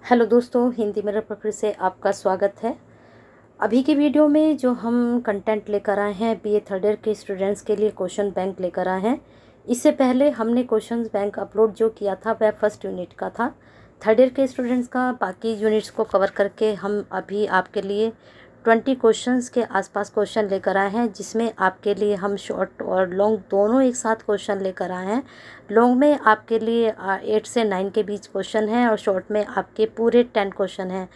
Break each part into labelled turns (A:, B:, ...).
A: Hello दोस्तों, Hindi mirror पर फिर से आपका स्वागत है। अभी की वीडियो में जो हम कंटेंट लेकर आए हैं बीए थर्ड ईयर के स्टूडेंट्स के लिए क्वेश्चन बैंक लेकर आए हैं। इससे पहले हमने क्वेश्चन बैंक अपलोड जो किया था वह फर्स्ट यूनिट का था। थर्ड ईयर के स्टूडेंट्स का बाकी यूनिट्स को कवर करके हम अभी आपके लिए 20 क्वेश्चंस के आसपास क्वेश्चन लेकर आए हैं, जिसमें आपके लिए हम शॉर्ट और लॉन्ग दोनों एक साथ क्वेश्चन लेकर आए हैं। लॉन्ग में आपके लिए 8 से 9 के बीच क्वेश्चन हैं और शॉर्ट में आपके पूरे 10 क्वेश्चन हैं।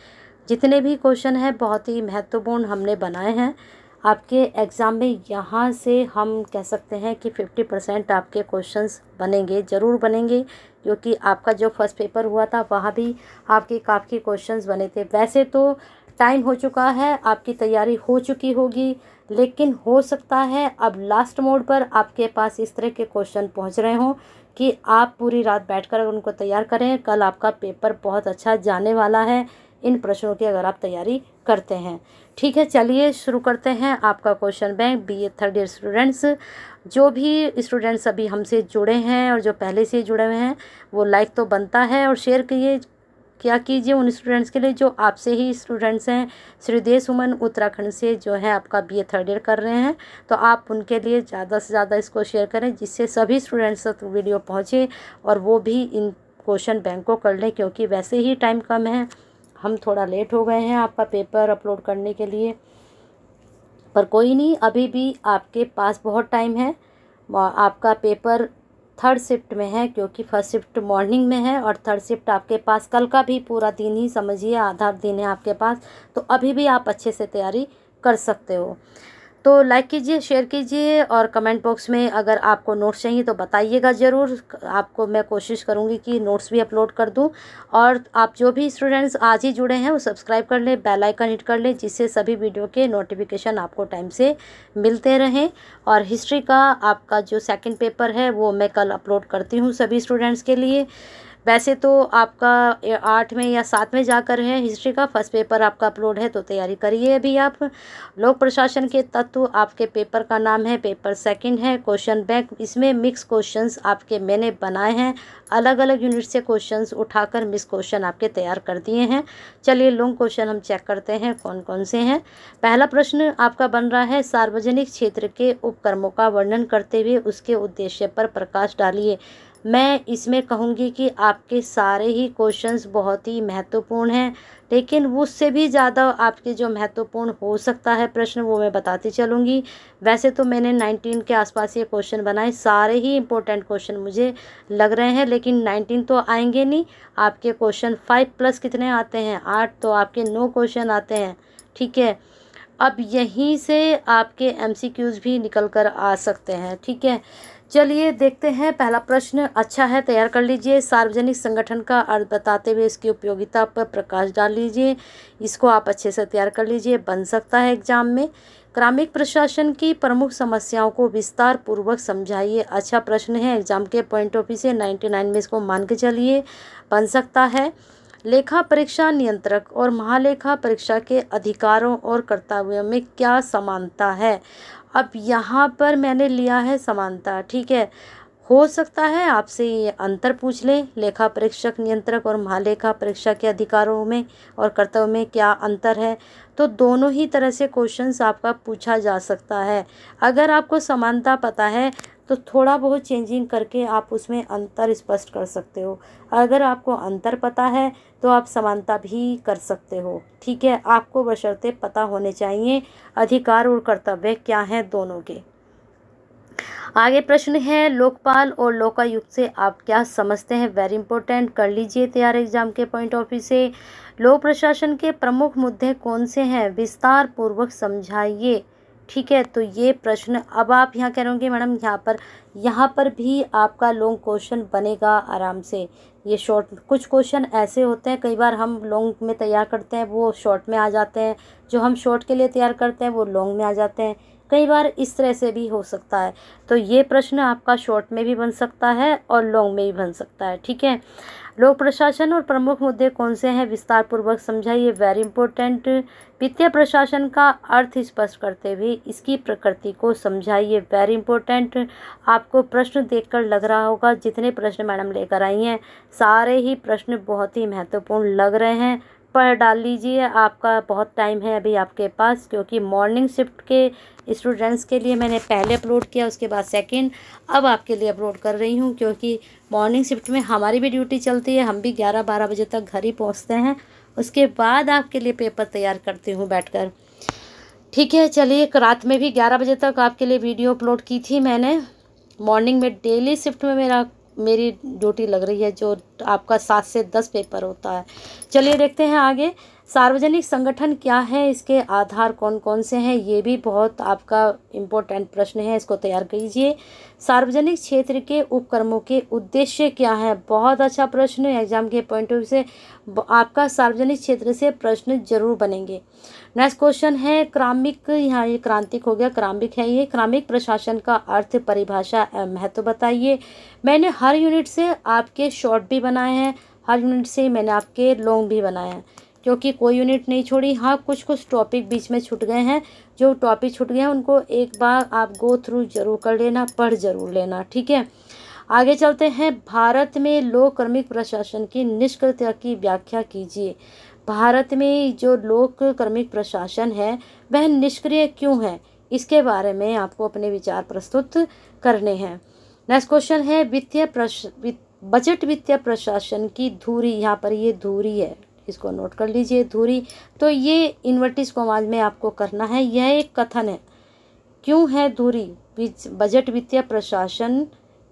A: जितने भी क्वेश्चन हैं बहुत ही महत्वपूर्ण हमने बनाए हैं आपके एग्ज़ाम में। यहाँ से हम कह सकते हैं कि 50% आपके क्वेश्चंस बनेंगे, ज़रूर बनेंगे, क्योंकि आपका जो फर्स्ट पेपर हुआ था वहाँ भी आपके काफ़ी क्वेश्चंस बने थे। वैसे तो टाइम हो चुका है, आपकी तैयारी हो चुकी होगी, लेकिन हो सकता है अब लास्ट मोड पर आपके पास इस तरह के क्वेश्चन पहुंच रहे हों कि आप पूरी रात बैठकर उनको तैयार करें। कल आपका पेपर बहुत अच्छा जाने वाला है इन प्रश्नों की, अगर आप तैयारी करते हैं। ठीक है, चलिए शुरू करते हैं आपका question bank. BA third year students, जो भी स्टूडेंट्स अभी हमसे जुड़े हैं और जो पहले से जुड़े हुए हैं वो लाइक तो बनता है और शेयर क्या कीजिए उन स्टूडेंट्स के लिए जो आपसे ही स्टूडेंट्स हैं। श्रीदेश सुमन उत्तराखंड से जो है आपका बीए थर्ड ईयर कर रहे हैं, तो आप उनके लिए ज़्यादा से ज़्यादा इसको शेयर करें, जिससे सभी स्टूडेंट्स तक वीडियो पहुँचे और वो भी इन क्वेश्चन बैंक को कर लें, क्योंकि वैसे ही टाइम कम है। हम थोड़ा लेट हो गए हैं आपका पेपर अपलोड करने के लिए, पर कोई नहीं, अभी भी आपके पास बहुत टाइम है। आपका पेपर थर्ड शिफ्ट में है, क्योंकि फर्स्ट शिफ्ट मॉर्निंग में है और थर्ड शिफ्ट आपके पास कल का भी पूरा दिन ही समझिए, आधा दिन है आपके पास, तो अभी भी आप अच्छे से तैयारी कर सकते हो। तो लाइक कीजिए, शेयर कीजिए और कमेंट बॉक्स में अगर आपको नोट्स चाहिए तो बताइएगा ज़रूर। आपको मैं कोशिश करूँगी कि नोट्स भी अपलोड कर दूँ। और आप जो भी स्टूडेंट्स आज ही जुड़े हैं वो सब्सक्राइब कर लें, बेल आइकन हिट कर लें, जिससे सभी वीडियो के नोटिफिकेशन आपको टाइम से मिलते रहें। और हिस्ट्री का आपका जो सेकंड पेपर है वो मैं कल अपलोड करती हूँ सभी स्टूडेंट्स के लिए। वैसे तो आपका 8 में या 7 में जाकर है हिस्ट्री का फर्स्ट पेपर आपका अपलोड है, तो तैयारी करिए अभी आप। लोक प्रशासन के तत्व आपके पेपर का नाम है, पेपर सेकंड है क्वेश्चन बैंक। इसमें मिक्स क्वेश्चंस आपके मैंने बनाए हैं, अलग अलग यूनिट से क्वेश्चंस उठाकर मिक्स क्वेश्चन आपके तैयार कर दिए हैं। चलिए लॉन्ग क्वेश्चन हम चेक करते हैं कौन कौन से हैं। पहला प्रश्न आपका बन रहा है, सार्वजनिक क्षेत्र के उपक्रमों का वर्णन करते हुए उसके उद्देश्य पर प्रकाश डालिए। मैं इसमें कहूँगी कि आपके सारे ही क्वेश्चंस बहुत ही महत्वपूर्ण हैं, लेकिन उससे भी ज़्यादा आपके जो महत्वपूर्ण हो सकता है प्रश्न वो मैं बताती चलूँगी। वैसे तो मैंने 19 के आसपास ये क्वेश्चन बनाए, सारे ही इम्पोर्टेंट क्वेश्चन मुझे लग रहे हैं, लेकिन 19 तो आएंगे नहीं। आपके क्वेश्चन 5+ कितने आते हैं, 8, तो आपके 9 क्वेश्चन आते हैं। ठीक है, अब यहीं से आपके MCQs भी निकल कर आ सकते हैं। ठीक है, चलिए देखते हैं। पहला प्रश्न अच्छा है, तैयार कर लीजिए। सार्वजनिक संगठन का अर्थ बताते हुए इसकी उपयोगिता पर प्रकाश डाल लीजिए। इसको आप अच्छे से तैयार कर लीजिए, बन सकता है एग्जाम में। ग्रामीण प्रशासन की प्रमुख समस्याओं को विस्तार पूर्वक समझाइए। अच्छा प्रश्न है, एग्जाम के पॉइंट ऑफ व्यू से 99 में इसको मान के चलिए, बन सकता है। लेखा परीक्षा नियंत्रक और महालेखा परीक्षा के अधिकारों और कर्तव्यों में क्या समानता है। अब यहाँ पर मैंने लिया है समानता। ठीक है, हो सकता है आपसे ये अंतर पूछ ले, लेखा परीक्षक नियंत्रक और महालेखा परीक्षा के अधिकारों में और कर्तव्यों में क्या अंतर है। तो दोनों ही तरह से क्वेश्चंस आपका पूछा जा सकता है। अगर आपको समानता पता है तो थोड़ा बहुत चेंजिंग करके आप उसमें अंतर स्पष्ट कर सकते हो। अगर आपको अंतर पता है तो आप समानता भी कर सकते हो। ठीक है, आपको बशर्ते पता होने चाहिए अधिकार और कर्तव्य क्या हैं दोनों के। आगे प्रश्न है, लोकपाल और लोकायुक्त से आप क्या समझते हैं। वेरी इंपॉर्टेंट, कर लीजिए तैयार एग्जाम के पॉइंट ऑफ व्यू से। लोक प्रशासन के प्रमुख मुद्दे कौन से हैं, विस्तार पूर्वक समझाइए। ठीक है, तो ये प्रश्न अब आप यहाँ कह रहे होंगे मैडम यहाँ पर भी आपका लॉन्ग क्वेश्चन बनेगा आराम से। ये शॉर्ट कुछ क्वेश्चन ऐसे होते हैं, कई बार हम लॉन्ग में तैयार करते हैं वो शॉर्ट में आ जाते हैं, जो हम शॉर्ट के लिए तैयार करते हैं वो लॉन्ग में आ जाते हैं। कई बार इस तरह से भी हो सकता है, तो ये प्रश्न आपका शॉर्ट में भी बन सकता है और लॉन्ग में भी बन सकता है। ठीक है, लोक प्रशासन और प्रमुख मुद्दे कौन से हैं, विस्तार पूर्वक समझाइए, वेरी इंपॉर्टेंट। वित्तीय प्रशासन का अर्थ स्पष्ट करते हुए इसकी प्रकृति को समझाइए, वेरी इंपॉर्टेंट। आपको प्रश्न देखकर लग रहा होगा जितने प्रश्न मैडम लेकर आई हैं सारे ही प्रश्न बहुत ही महत्वपूर्ण लग रहे हैं, पढ़ डाल लीजिए। आपका बहुत टाइम है अभी आपके पास, क्योंकि मॉर्निंग शिफ्ट के स्टूडेंट्स के लिए मैंने पहले अपलोड किया, उसके बाद सेकंड, अब आपके लिए अपलोड कर रही हूँ, क्योंकि मॉर्निंग शिफ्ट में हमारी भी ड्यूटी चलती है, हम भी 11-12 बजे तक घर ही पहुँचते हैं, उसके बाद आपके लिए पेपर तैयार करती हूँ बैठकर। ठीक है, चलिए, रात में भी 11 बजे तक आपके लिए वीडियो अपलोड की थी मैंने। मॉर्निंग में डेली शिफ्ट में मेरी ड्यूटी लग रही है, जो आपका 7 से 10 पेपर होता है। चलिए देखते हैं आगे। सार्वजनिक संगठन क्या है, इसके आधार कौन कौन से हैं, ये भी बहुत आपका इम्पोर्टेंट प्रश्न है, इसको तैयार कीजिए। सार्वजनिक क्षेत्र के उपक्रमों के उद्देश्य क्या है, बहुत अच्छा प्रश्न, एग्जाम के पॉइंट ऑफ व्यू से आपका सार्वजनिक क्षेत्र से प्रश्न जरूर बनेंगे। नेक्स्ट क्वेश्चन है क्रमिक, यहाँ ये क्रांतिक हो गया, क्रमिक है ये। क्रमिक प्रशासन का अर्थ, परिभाषा एवं महत्व बताइए। मैंने हर यूनिट से आपके शॉर्ट भी बनाए हैं, हर यूनिट से मैंने आपके लॉन्ग भी बनाए हैं, क्योंकि कोई यूनिट नहीं छोड़ी। हाँ, कुछ टॉपिक बीच में छूट गए हैं, जो टॉपिक छूट गए हैं उनको एक बार आप गो थ्रू जरूर कर लेना, पढ़ जरूर लेना। ठीक है, आगे चलते हैं। भारत में लोक क्रमिक प्रशासन की निष्क्रियता की व्याख्या कीजिए। भारत में जो लोक क्रमिक प्रशासन है वह निष्क्रिय क्यों है, इसके बारे में आपको अपने विचार प्रस्तुत करने हैं। नेक्स्ट क्वेश्चन है बजट वित्तीय प्रशासन की धुरी, यहाँ पर ये धुरी है, इसको नोट कर लीजिए, धुरी। तो ये इन्वर्टिस कॉमास में आपको करना है, यह एक कथन है। क्यों है धुरी, बजट वित्तीय प्रशासन,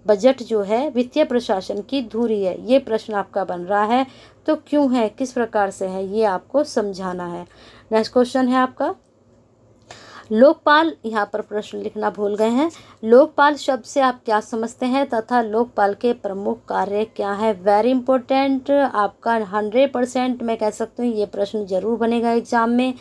A: बजट जो है वित्तीय प्रशासन की धुरी है, ये प्रश्न आपका बन रहा है। तो क्यों है, किस प्रकार से है, ये आपको समझाना है। नेक्स्ट क्वेश्चन है आपका लोकपाल, यहाँ पर प्रश्न लिखना भूल गए हैं। लोकपाल शब्द से आप क्या समझते हैं तथा लोकपाल के प्रमुख कार्य क्या है, वेरी इंपॉर्टेंट, आपका 100% मैं कह सकती हूँ ये प्रश्न जरूर बनेगा एग्जाम में।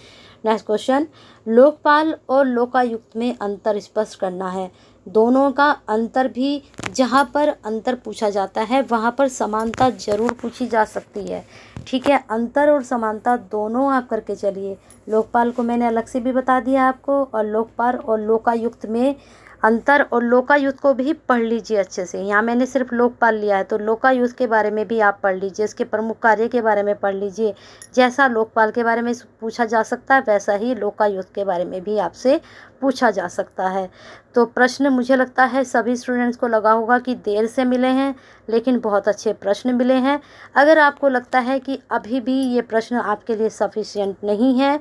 A: नेक्स्ट क्वेश्चन, लोकपाल और लोकायुक्त में अंतर स्पष्ट करना है। दोनों का अंतर भी, जहाँ पर अंतर पूछा जाता है वहाँ पर समानता जरूर पूछी जा सकती है। ठीक है, अंतर और समानता दोनों आप करके चलिए। लोकपाल को मैंने अलग से भी बता दिया आपको, और लोकपाल और लोकायुक्त में अंतर, और लोकायुक्त को भी पढ़ लीजिए अच्छे से। यहाँ मैंने सिर्फ लोकपाल लिया है, तो लोकायुक्त के बारे में भी आप पढ़ लीजिए, इसके प्रमुख कार्य के बारे में पढ़ लीजिए। जैसा लोकपाल के बारे में पूछा जा सकता है वैसा ही लोकायुक्त के बारे में भी आपसे पूछा जा सकता है। तो प्रश्न मुझे लगता है सभी स्टूडेंट्स को लगा होगा कि देर से मिले हैं, लेकिन बहुत अच्छे प्रश्न मिले हैं। अगर आपको लगता है कि अभी भी ये प्रश्न आपके लिए सफिशिएंट नहीं है,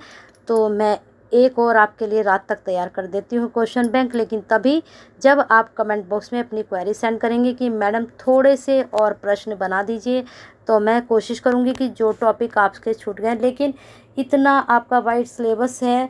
A: तो मैं एक और आपके लिए रात तक तैयार कर देती हूँ क्वेश्चन बैंक, लेकिन तभी जब आप कमेंट बॉक्स में अपनी क्वेरी सेंड करेंगे कि मैडम थोड़े से और प्रश्न बना दीजिए, तो मैं कोशिश करूँगी कि जो टॉपिक आपके छूट गए, लेकिन इतना आपका वाइड सिलेबस है,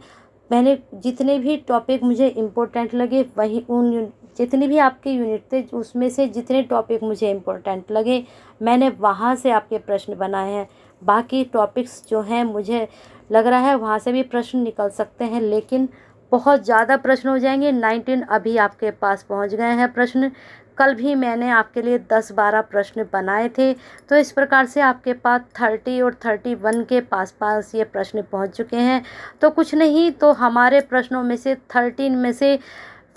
A: मैंने जितने भी टॉपिक मुझे इम्पोर्टेंट लगे वही उन जितने भी आपके यूनिट थे उसमें से जितने टॉपिक मुझे इम्पोर्टेंट लगे मैंने वहाँ से आपके प्रश्न बनाए हैं। बाकी टॉपिक्स जो हैं मुझे लग रहा है वहाँ से भी प्रश्न निकल सकते हैं, लेकिन बहुत ज़्यादा प्रश्न हो जाएंगे। 19 अभी आपके पास पहुँच गए हैं प्रश्न, कल भी मैंने आपके लिए 10-12 प्रश्न बनाए थे, तो इस प्रकार से आपके पास 30 और 31 के पास ये प्रश्न पहुंच चुके हैं। तो कुछ नहीं तो हमारे प्रश्नों में से 13 में से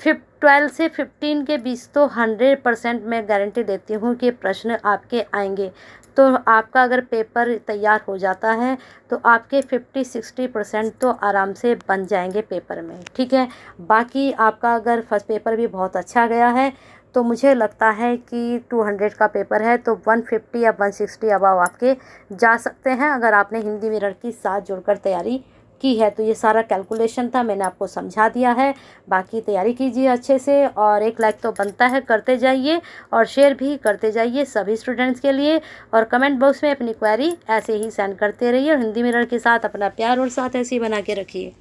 A: 12 से 15 के बीच तो 100% मैं गारंटी देती हूँ कि प्रश्न आपके आएंगे। तो आपका अगर पेपर तैयार हो जाता है तो आपके 50-60% तो आराम से बन जाएंगे पेपर में। ठीक है, बाकी आपका अगर फर्स्ट पेपर भी बहुत अच्छा गया है तो मुझे लगता है कि 200 का पेपर है तो 150 या 160 अबाव आपके जा सकते हैं, अगर आपने हिंदी मिरर की साथ जुड़कर तैयारी की है। तो ये सारा कैलकुलेशन था, मैंने आपको समझा दिया है। बाकी तैयारी कीजिए अच्छे से, और एक लाइक तो बनता है, करते जाइए, और शेयर भी करते जाइए सभी स्टूडेंट्स के लिए, और कमेंट बॉक्स में अपनी क्वेरी ऐसे ही सेंड करते रहिए, और हिंदी मिरर के साथ अपना प्यार और साथ ऐसे ही बना के रखिए।